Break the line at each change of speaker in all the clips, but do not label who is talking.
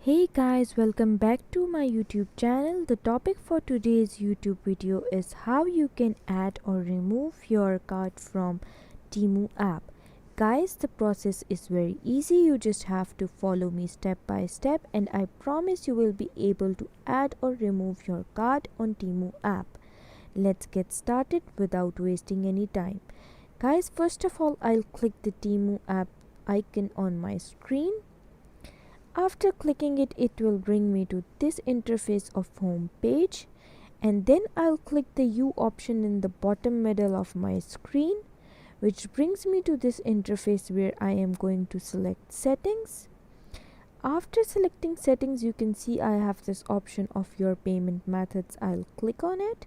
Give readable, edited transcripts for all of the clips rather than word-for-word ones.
Hey guys, welcome back to my YouTube channel. The topic for today's YouTube video is how you can add or remove your card from Temu app. Guys, the process is very easy. You just have to follow me step by step and I promise you will be able to add or remove your card on Temu app. Let's get started without wasting any time. Guys, first of all, I'll click the Temu app icon on my screen. After clicking it, it will bring me to this interface of home page, and then I'll click the U option in the bottom middle of my screen, which brings me to this interface where I am going to select settings. After selecting settings, you can see I have this option of your payment methods. I'll click on it.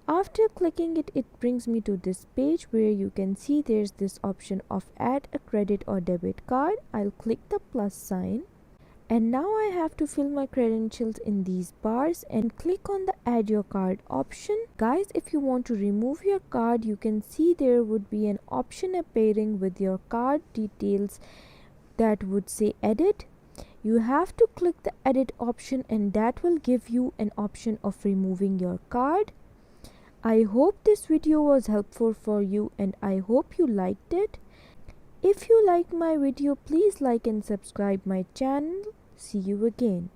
After clicking it, it brings me to this page where you can see there's this option of add a credit or debit card. I'll click the plus sign. And now I have to fill my credentials in these bars and click on the add your card option. Guys, if you want to remove your card, you can see there would be an option appearing with your card details that would say edit. You have to click the edit option and that will give you an option of removing your card. I hope this video was helpful for you and I hope you liked it. If you liked my video, please like and subscribe my channel. See you again.